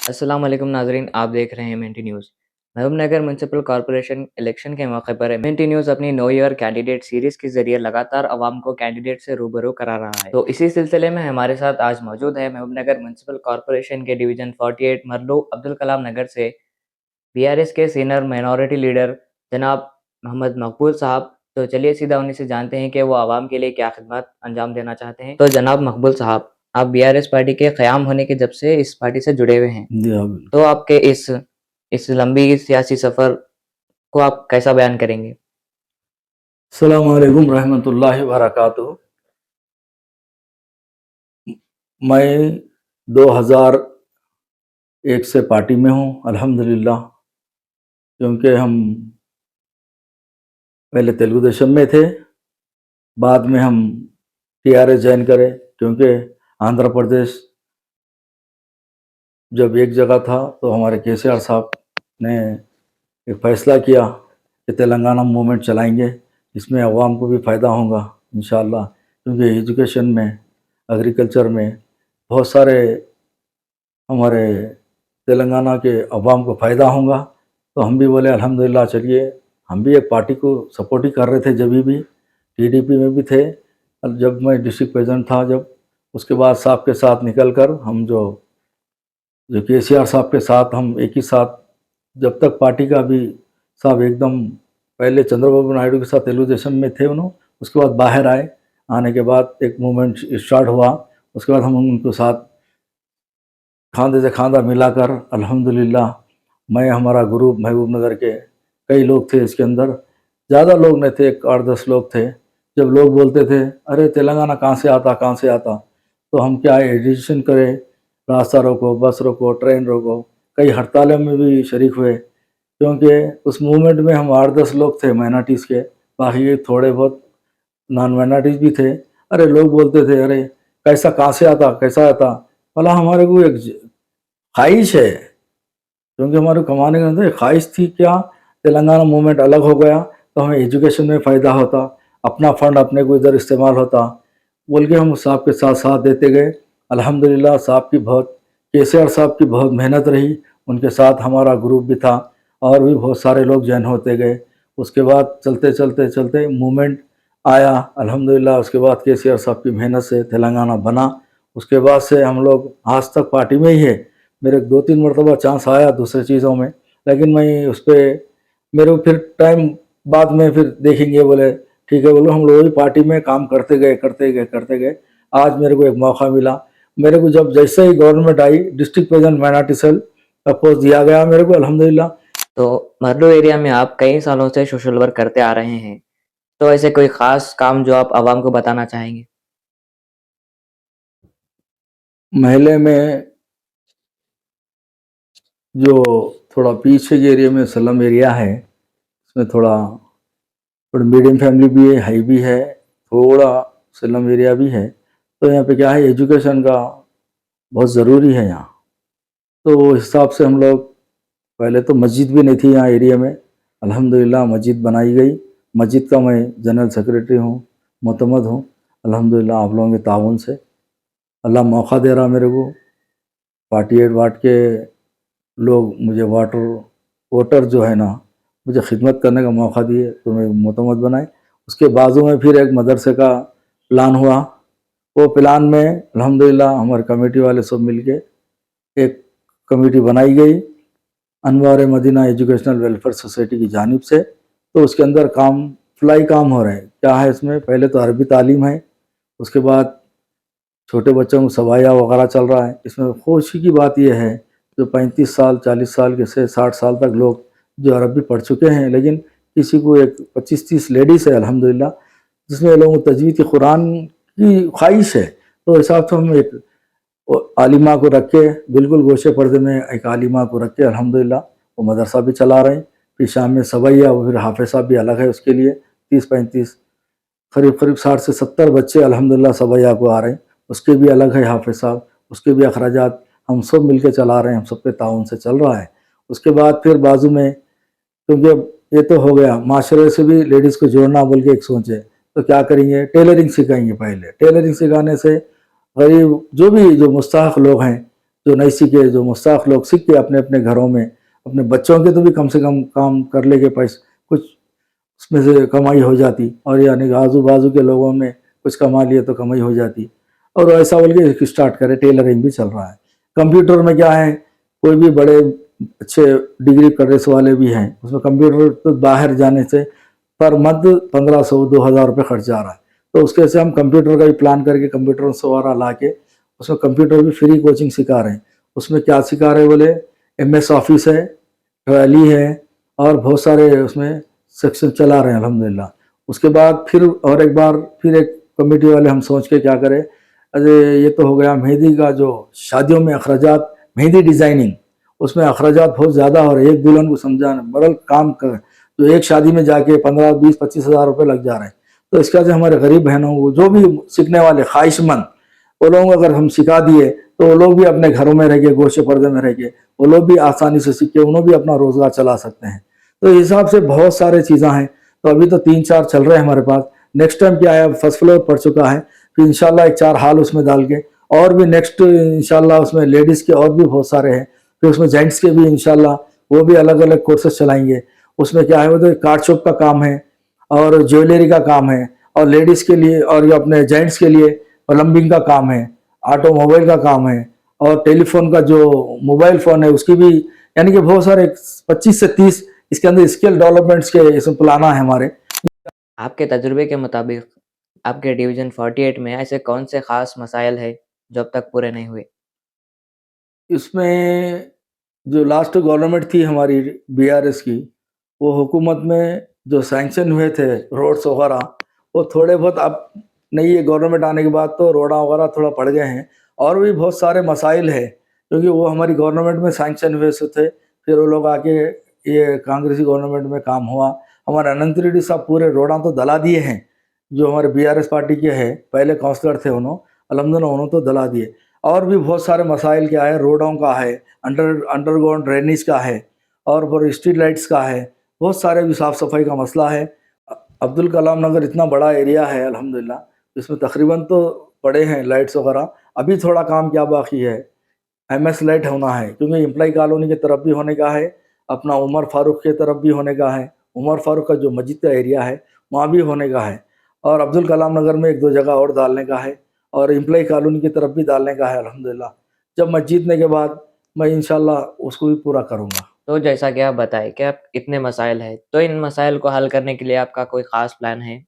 अस्सलाम वालेकुम नाज़रीन, आप देख रहे हैं MNT news. Mahbubnagar municipal corporation election के मौके पर एमएनटी न्यूज़ अपनी नो ईयर कैंडिडेट सीरीज़ के ज़रिए लगातार आवाम को कैंडिडेट से रूबरू करा रहा है। तो इसी सिलसिले में हमारे साथ आज मौजूद है महबूबनगर म्युनिसिपल कॉर्पोरेशन के डिवीज़न 48 मरलू अब्दुल कलाम नगर से बीआरएस के सीनियर माइनॉरिटी लीडर जनाब मोहम्मद मकबूल साहब। तो चलिए सीधा उन्हीं से जानते हैं कि वो आवाम के लिए क्या खिदमत अंजाम देना चाहते हैं। तो जनाब मकबूल साहब, आप बीआरएस पार्टी के क़याम होने के जब से इस पार्टी से जुड़े हुए हैं, जी हाँ, बिल्कुल। तो आपके इस लंबी सियासी सफ़र को आप कैसा बयान करेंगे? अस्सलाम वालेकुम रहमतुल्लाहि व बरकातुहू। मैं 2001 से पार्टी में हूँ अल्हम्दुलिल्लाह, क्योंकि हम पहले तेलुगु देशम में थे, बाद में हम टीआरएस ज्वाइन करे, क्योंकि आंध्र प्रदेश जब एक जगह था तो हमारे केसीआर साहब ने एक फ़ैसला किया कि तेलंगाना मूवमेंट चलाएंगे, इसमें अवाम को भी फ़ायदा होगा इंशाअल्लाह, क्योंकि एजुकेशन में, एग्रीकल्चर में बहुत सारे हमारे तेलंगाना के अवाम को फ़ायदा होगा। तो हम भी बोले अल्हम्दुलिल्लाह, चलिए हम भी एक पार्टी को सपोर्ट ही कर रहे थे, जब भी टीडीपी में भी थे, और जब मैं डिस्ट्रिक्ट प्रेसिडेंट था, जब उसके बाद साहब के साथ निकल कर हम जो केसीआर साहब के साथ हम एक ही साथ, जब तक पार्टी का भी साहब एकदम पहले चंद्रबाबू नायडू के साथ तेलुगु देशम में थे उन्होंने, उसके बाद बाहर आए, आने के बाद एक मूवमेंट स्टार्ट हुआ, उसके बाद हम उनके साथ खांधे से खांधा मिलाकर अल्हम्दुलिल्लाह, मैं हमारा ग्रुप महबूबनगर के कई लोग थे, इसके अंदर ज़्यादा लोग नहीं थे, 8-10 लोग थे। जब लोग बोलते थे अरे तेलंगाना कहाँ से आता, कहाँ से आता, तो हम क्या एडिशन करें, रास्ता रोको, बस रोको, ट्रेन रोको, कई हड़तालों में भी शरीक हुए, क्योंकि उस मूवमेंट में हम 8-10 लोग थे माइनॉरिटीज़ के, बाकी थोड़े बहुत नॉन माइनॉरिटीज़ भी थे। अरे लोग बोलते थे अरे कैसा, कहाँ से आता, कैसा आता, भला हमारे को एक ख्वाहिश है, क्योंकि हमारे कमाने का अंदर ख्वाहिश थी क्या, तेलंगाना मूवमेंट अलग हो गया तो हमें एजुकेशन में फ़ायदा होता, अपना फ़ंड अपने को इधर इस्तेमाल होता, बोल के हम साहब के साथ साथ देते गए। अल्हम्दुलिल्लाह, साहब की बहुत, केसीआर साहब की बहुत मेहनत रही, उनके साथ हमारा ग्रुप भी था और भी बहुत सारे लोग जॉइन होते गए। उसके बाद चलते चलते चलते मूवमेंट आया अल्हम्दुलिल्लाह, उसके बाद केसीआर साहब की मेहनत से तेलंगाना बना। उसके बाद से हम लोग आज तक पार्टी में ही है। मेरे 2-3 मरतबा चांस आया दूसरी चीज़ों में, लेकिन मैं उस पर, मेरे को फिर टाइम बाद में फिर देखेंगे बोले, ठीक है बोलो, हम लोग भी पार्टी में काम करते गए करते गए करते गए। आज मेरे को एक मौका मिला, मेरे को जब जैसे ही गवर्नमेंट आई, डिस्ट्रिक्ट प्रेसिडेंट माइनॉरिटी सेल का पोस्ट दिया गया मेरे को अल्हम्दुलिल्लाह। तो मरलू एरिया में आप कई सालों से सोशल वर्क करते आ रहे हैं, तो ऐसे कोई ख़ास काम जो आप आवाम को बताना चाहेंगे? महल्ले में जो थोड़ा पीछे के एरिया में स्लम एरिया है, उसमें थोड़ा थोड़ी मीडियम फैमिली भी है, हाई भी है, थोड़ा स्लम एरिया भी है। तो यहाँ पे क्या है, एजुकेशन का बहुत ज़रूरी है यहाँ। तो उस हिसाब से हम लोग, पहले तो मस्जिद भी नहीं थी यहाँ एरिया में, अल्हम्दुलिल्लाह मस्जिद बनाई गई। मस्जिद का मैं जनरल सेक्रेटरी हूँ, मोतमद हूँ अल्हम्दुलिल्लाह, आप लोगों के ताउन से। अल्लाह मौका दे रहा मेरे को, 48 वाट के लोग मुझे वोटर जो है ना, मुझे खिदमत करने का मौका दिए, तो मैं मोतमद बनाए। उसके बाजू में फिर एक मदरसे का प्लान हुआ, वो प्लान में अल्हम्दुलिल्लाह हमारे कमेटी वाले सब मिल के एक कमेटी बनाई गई, अनवार मदीना एजुकेशनल वेलफेयर सोसाइटी की जानिब से। तो उसके अंदर काम, फ्लाई काम हो रहे हैं। क्या है इसमें, पहले तो अरबी तालीम है, उसके बाद छोटे बच्चों को सवाया वगैरह चल रहा है। इसमें खुशी की बात यह है, जो 35 साल 40 साल के से 60 साल तक लोग जो अरबी पढ़ चुके हैं, लेकिन किसी को एक 25-30 लेडीज़ है अल्हम्दुलिल्लाह, जिसमें लोगों को तजवीद कुरान की ख्वाहिश है। तो हिसाब से हम एक आलिमा को रख के, बिल्कुल गोशे पर्दे में एक आलिमा को रख के अल्हम्दुलिल्लाह वो मदरसा भी चला रहे हैं। फिर शाम में सवैया, और फिर हाफिज़ साहब भी अलग है उसके लिए, 30-35 करीब करीब 60 से 70 बच्चे अल्हम्दुलिल्लाह सवैया को आ रहे हैं, उसके भी अलग है हाफिज़ साहब, उसके भी अखराजात हम सब मिल के चला रहे हैं, हम सब के ताउन से चल रहा है। उसके बाद फिर बाजू में, क्योंकि अब ये तो हो गया, माशरे से भी लेडीज़ को जोड़ना बोल के एक सोचे, तो क्या करेंगे, टेलरिंग सिखाएंगे। पहले टेलरिंग सिखाने से गरीब जो भी जो मुस्तहक लोग हैं, जो नहीं सीखे, जो मुस्ताख लोग सीख के अपने अपने घरों में अपने बच्चों के तो भी कम से कम काम कर ले के पैसे कुछ उसमें से कमाई हो जाती, और यानी आजू बाजू के लोगों में कुछ कमा लिए तो कमाई हो जाती। और ऐसा बोल के स्टार्ट करे, टेलरिंग भी चल रहा है। कंप्यूटर में क्या है, कोई भी बड़े अच्छे डिग्री करने वाले भी हैं, उसमें कंप्यूटर तो बाहर जाने से पर मंथ 1500-2000 रुपये खर्च जा रहा है। तो उसके से हम कंप्यूटर का भी प्लान करके कंप्यूटर सवारा ला के उसमें कंप्यूटर भी फ्री कोचिंग सिखा रहे हैं। उसमें क्या सिखा रहे हैं बोले, MS ऑफिस है, टैली है, और बहुत सारे उसमें सेक्शन चला रहे हैं अल्हम्दुलिल्लाह। उसके बाद फिर और एक बार फिर एक कमेटी वाले हम सोच के क्या करें, अरे ये तो हो गया मेहंदी का, जो शादियों में अखराजात, मेहंदी डिज़ाइनिंग, उसमें अखराजात बहुत ज़्यादा हो रहे हैं। एक दुल्हन को समझाना बड़ा काम कर, तो एक शादी में जाके 15-20-25 हज़ार रुपये लग जा रहे हैं। तो इसके वजह से हमारे गरीब बहनों को, जो भी सीखने वाले ख्वाहिशमंद, वो लोगों को अगर हम सिखा दिए तो वो लोग भी अपने घरों में रह के, गोशे पर्दे में रह के, वो लोग भी आसानी से सीख के उन्होंने भी अपना रोजगार चला सकते हैं। तो इस हिसाब से बहुत सारे चीज़ें हैं। तो अभी तो 3-4 चल रहे हैं हमारे पास। नेक्स्ट टाइम क्या है, फर्स्ट फ्लोर पड़ चुका है, फिर इंशाल्लाह एक 4 हाल उसमें डाल के, और भी नेक्स्ट इंशाल्लाह उसमें लेडीज़ के और भी बहुत सारे हैं, फिर उसमें जेंट्स के भी इंशाल्लाह वो भी अलग अलग कोर्सेज चलाएंगे। उसमें क्या है, वो तो कार्ड शॉप का काम है और ज्वेलरी का काम है, और लेडीज़ के लिए और ये अपने जेंट्स के लिए प्लम्बिंग का काम है, ऑटोमोबाइल का काम है, और टेलीफोन का जो मोबाइल फ़ोन है उसकी भी, यानी कि बहुत सारे 25 से 30 इसके अंदर स्किल डेवलपमेंट्स के इसमें प्लान है हमारे। आपके तजुर्बे के मुताबिक आपके डिवीज़न 48 में ऐसे कौन से ख़ास मसाइल हैं जो अब तक पूरे नहीं हुए? इसमें जो लास्ट गवर्नमेंट थी हमारी BRS की, वो हुकूमत में जो सैंक्शन हुए थे रोड्स वगैरह, वो थोड़े बहुत अब नई गवर्नमेंट आने के बाद तो रोड़ा वगैरह थोड़ा पड़ गए हैं। और भी बहुत सारे मसाइल हैं, क्योंकि वो हमारी गवर्नमेंट में सैंक्शन हुए से थे, फिर वो लोग आके ये कांग्रेसी गवर्नमेंट में काम हुआ। हमारे अनंत रेड्डी साहब पूरे रोड़ा तो दला दिए हैं, जो हमारे BRS पार्टी के हैं, पहले काउंसलर थे उन्होंने, अल्हम्दुलिल्लाह उन्होंने तो दला दिए। और भी बहुत सारे मसाइल क्या है, रोडों का है, अंडरग्राउंड ड्रेनेज का है, और फिर स्ट्रीट लाइट्स का है, बहुत सारे भी साफ़ सफाई का मसला है। अब्दुल कलाम नगर इतना बड़ा एरिया है अल्हम्दुलिल्लाह, इसमें तकरीबन तो पड़े हैं लाइट्स वगैरह। अभी थोड़ा काम क्या बाकी है, MS लाइट होना है, क्योंकि एम्प्लॉय कॉलोनी की तरफ भी होने का है, अपना उमर फारूक की तरफ भी होने का है, उमर फारूक का जो मस्जिद का एरिया है वहाँ भी होने का है, और अब्दुल कलाम नगर में 1-2 जगह और डालने का है, और एम्प्लॉय कॉलोनी की तरफ भी डालने का है अल्हम्दुलिल्लाह। जब मैं जीतने के बाद मैं इंशाल्लाह उसको भी पूरा करूँगा। तो जैसा कि आप बताएँ कि आप इतने मसाइल हैं, तो इन मसाइल को हल करने के लिए आपका कोई ख़ास प्लान है?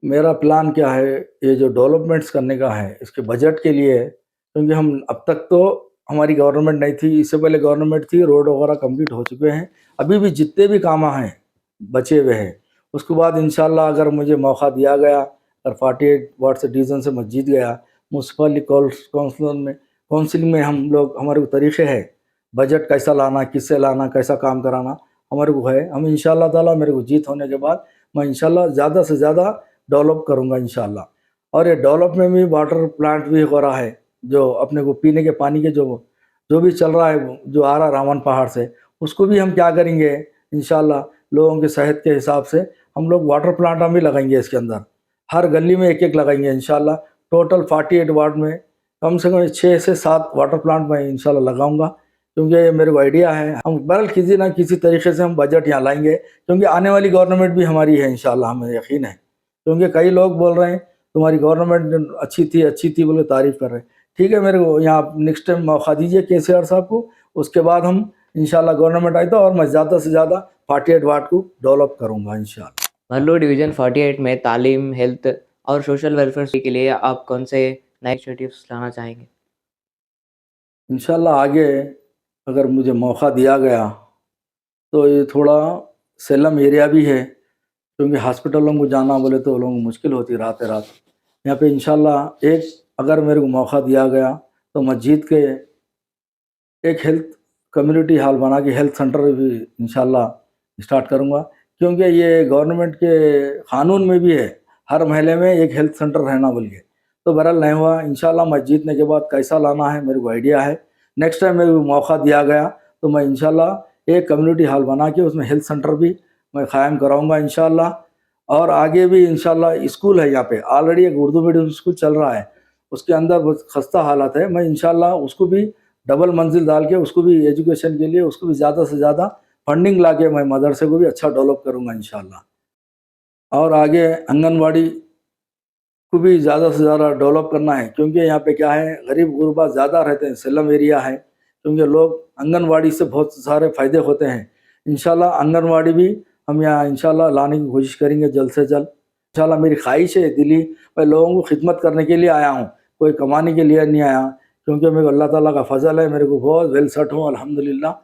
मेरा प्लान क्या है, ये जो डेवलपमेंट्स करने का है, इसके बजट के लिए, क्योंकि हम अब तक तो हमारी गवर्नमेंट नहीं थी, इससे पहले गवर्नमेंट थी, रोड वगैरह कंप्लीट हो चुके हैं। अभी भी जितने भी काम हैं बचे हुए हैं, उसके बाद इंशाल्लाह अगर मुझे मौका दिया गया, अगर 48 वार्ड से डिवीज़न से मैं जीत गया, म्यूनसिपल काउंसिल में हम लोग, हमारे को तरीक़े है बजट कैसा लाना, किससे लाना, कैसा काम कराना हमारे को है। हम इंशाल्लाह ताला, मेरे को जीत होने के बाद मैं इंशाल्लाह ज़्यादा से ज़्यादा डेवलप करूँगा इंशाल्लाह। और ये डेवलप में भी वाटर प्लांट भी हो रहा है, जो अपने को पीने के पानी के जो जो भी चल रहा है, जो आ रहा है रावण पहाड़ से, उसको भी हम क्या करेंगे इंशाल्लाह, लोगों की सेहत के हिसाब से हम लोग वाटर प्लांट हम भी लगाएंगे इसके अंदर, हर गली में एक एक लगाएंगे इंशाल्लाह। टोटल 48 वार्ड में कम से कम 6 से 7 वाटर प्लांट मैं इंशाल्लाह लगाऊंगा, क्योंकि ये मेरे को आइडिया है। हम बहरहाल किसी ना किसी तरीके से हम बजट यहाँ लाएंगे, क्योंकि आने वाली गवर्नमेंट भी हमारी है इंशाल्लाह, हमें यकीन है। क्योंकि कई लोग बोल रहे हैं तुम्हारी गवर्नमेंट अच्छी थी बोल के तारीफ़ कर रहे हैं। ठीक है, मेरे को यहाँ नेक्स्ट टाइम मौका दीजिए KCR साहब को, उसके बाद हम इंशाल्लाह गवर्नमेंट आई तो और मैं ज़्यादा से ज़्यादा 48 वार्ड को डेवलप करूँगा इंशाल्लाह। भल्लू डिवीज़न 48 में तालीम, हेल्थ और सोशल वेलफेयर के लिए आप कौन से नए इनिशिएटिव्स लाना चाहेंगे? इंशाल्लाह आगे अगर मुझे मौका दिया गया तो ये थोड़ा सेलम एरिया भी है, क्योंकि हॉस्पिटलों को जाना बोले तो लोगों को मुश्किल होती है रात। यहाँ पे इंशाल्लाह एक अगर मेरे को मौका दिया गया तो मैं जीत के एक हेल्थ कम्युनिटी हॉल बना के हेल्थ सेंटर भी इंशाल्लाह स्टार्ट करूँगा, क्योंकि ये गवर्नमेंट के क़ानून में भी है, हर महल्ले में एक हेल्थ सेंटर रहना बोल के। तो बहरहाल नहीं हुआ, इंशाल्लाह मैं जीतने के बाद कैसा लाना है मेरे को आइडिया है। नेक्स्ट टाइम मेरे को मौका दिया गया तो मैं इंशाल्लाह एक कम्युनिटी हॉल बना के उसमें हेल्थ सेंटर भी मैं क़ायम कराऊँगा इंशाल्लाह। और आगे भी इंशाल्लाह स्कूल है यहाँ पे, ऑलरेडी एक उर्दू मीडियम स्कूल चल रहा है, उसके अंदर बहुत खस्ता हालत है। मैं इंशाल्लाह उसको भी डबल मंजिल डाल के उसको भी एजुकेशन के लिए उसको भी ज़्यादा से ज़्यादा फंडिंग ला के मैं मदरसे को भी अच्छा डेवलप करूँगा इंशाल्लाह। और आगे आंगनवाड़ी को भी ज़्यादा से ज़्यादा डेवलप करना है, क्योंकि यहाँ पे क्या है, गरीब गुरबा ज़्यादा रहते हैं, स्लम एरिया है, क्योंकि लोग आंगनवाड़ी से बहुत सारे फ़ायदे होते हैं। इंशाल्लाह आंगनवाड़ी भी हम यहाँ इंशाल्लाह लाने की कोशिश करेंगे जल्द से जल्द। इंशाल्लाह मेरी ख्वाहिश है दिली, मैं लोगों को खिदमत करने के लिए आया हूँ, कोई कमाने के लिए नहीं आया, क्योंकि मेरे को अल्लाह ताला का फ़ज़ल है, मेरे को बहुत वेल सेट हूँ अल्हम्दुलिल्लाह।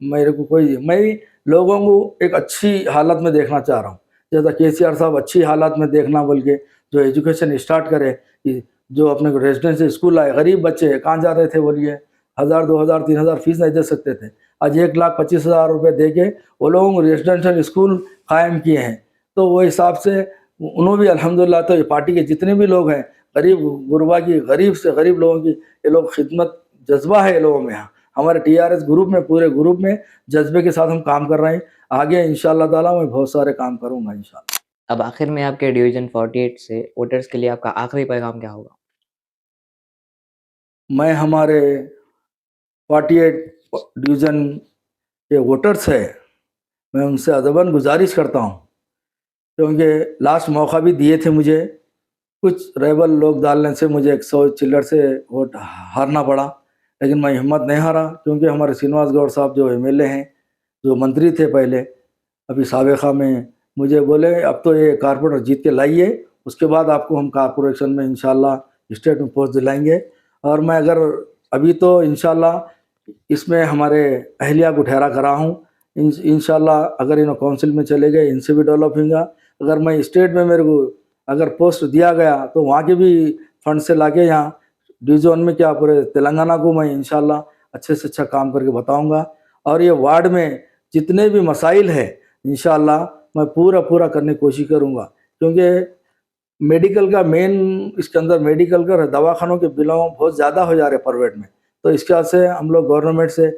मेरे को कोई, मैं लोगों को एक अच्छी हालत में देखना चाह रहा हूँ, जैसा केसीआर साहब अच्छी हालत में देखना बोल के जो एजुकेशन स्टार्ट करे, कि जो अपने को रेजिडेंशियल स्कूल आए, गरीब बच्चे कहाँ जा रहे थे बोलिए, 1000 2000 3000 फीस नहीं दे सकते थे, आज 1,25,000 रुपये दे के वो लोगों को रेजिडेंशियल स्कूल कायम किए हैं। तो वो हिसाब से उन्होंने भी अल्हम्दुलिल्लाह, तो ये पार्टी के जितने भी लोग हैं, गरीब गुरबा की, गरीब से गरीब लोगों की, ये लोग खिदमत जज्बा है ये लोगों में। हमारे टीआरएस ग्रुप में, पूरे ग्रुप में जज्बे के साथ हम काम कर रहे हैं। आगे इंशाअल्लाह ताला मैं बहुत सारे काम करूँगा इंशाअल्लाह। अब आखिर में आपके डिवीजन 48 से वोटर्स के लिए आपका आखिरी पैगाम क्या होगा? मैं हमारे 48 डिवीज़न के वोटर्स है, मैं उनसे अदबन गुजारिश करता हूँ, क्योंकि लास्ट मौका भी दिए थे मुझे, कुछ रेबल लोग डालने से मुझे 100 चिल्लर से वोट हारना पड़ा, लेकिन मैं हिम्मत नहीं हारा, क्योंकि हमारे श्रीनिवास गौड़ साहब जो एमएलए हैं, जो मंत्री थे पहले, अभी साबिक़ा में, मुझे बोले अब तो ये कारपोरेटर जीत के लाइए, उसके बाद आपको हम कारपोरेशन में इंशाल्लाह स्टेट में पोस्ट दिलाएंगे। और मैं अगर अभी तो इंशाल्लाह इसमें हमारे अहलिया को ठहरा करा हूँ, इंशाल्लाह अगर इन काउंसिल में चले गए, इनसे भी डेवलप होगा। अगर मैं स्टेट में, मेरे को अगर पोस्ट दिया गया, तो वहाँ के भी फंड से लाके यहाँ डिवीज़न में, क्या पूरे तेलंगाना को मैं इंशाल्लाह अच्छे से अच्छा काम करके बताऊँगा। और ये वार्ड में जितने भी मसाइल है इंशाल्लाह मैं पूरा करने की कोशिश करूँगा, क्योंकि मेडिकल का मेन, इसके अंदर मेडिकल का दवाखानों के बिलों बहुत ज़्यादा हो जा रहे प्राइवेट में, तो इसके वजह से हम लोग गवर्नमेंट से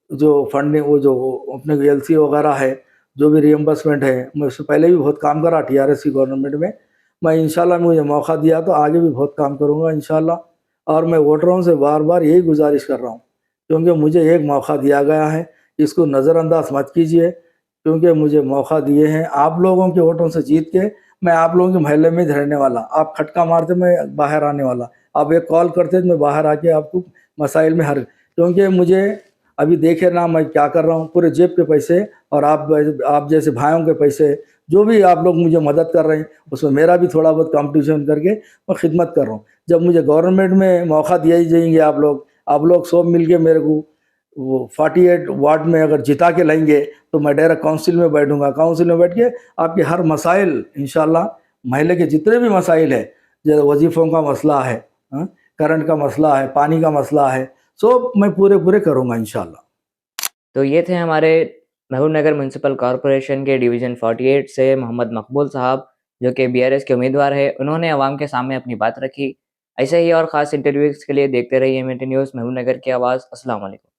जो फंडिंग, वो जो अपने एलसी वगैरह है, जो भी रियम्बर्समेंट है, मैं उससे पहले भी बहुत काम करा टीआरएस की गवर्नमेंट में। मैं इंशाल्लाह, मुझे मौका दिया तो आगे भी बहुत काम करूँगा इंशाल्लाह। और मैं वोटरों से बार बार यही गुजारिश कर रहा हूँ, क्योंकि मुझे एक मौका दिया गया है, इसको नज़रअंदाज मत कीजिए, क्योंकि मुझे मौका दिए हैं आप लोगों के वोटों से जीत के। मैं आप लोगों के मोहल्ले में ही रहने वाला, आप खटका मारते मैं बाहर आने वाला, आप एक कॉल करते तो मैं बाहर आके आपको मसाइल में हर, क्योंकि मुझे अभी देखे ना मैं क्या कर रहा हूँ, पूरे जेब के पैसे और आप जैसे भाइयों के पैसे, जो भी आप लोग मुझे मदद कर रहे हैं, उसमें मेरा भी थोड़ा बहुत कंट्रीब्यूशन करके मैं खिदमत कर रहा हूँ। जब मुझे गवर्नमेंट में मौका दिया ही जाएंगे, आप लोग सब मिल के मेरे को वो 48 वार्ड में अगर जिता के लाएंगे, तो मैं डायरेक्ट काउंसिल में बैठूंगा, काउंसिल में बैठ के आपके हर मसाइल इंशाल्लाह, महल्ले के जितने भी मसाइल है, जैसे वजीफ़ों का मसला है, हाँ, करंट का मसला है, पानी का मसला है, सब मैं पूरे करूँगा इंशाल्लाह। तो ये थे हमारे महबूबनगर म्युनिसिपल कॉर्पोरेशन के डिवीज़न 48 से मोहम्मद मकबूल साहब, जो कि बीआरएस के उम्मीदवार हैं। उन्होंने अवाम के सामने अपनी बात रखी। ऐसे ही और ख़ास इंटरव्यूज़ के लिए देखते रहिए एमएनटी न्यूज़, महबूबनगर की आवाज़। अस्सलाम वालेकुम।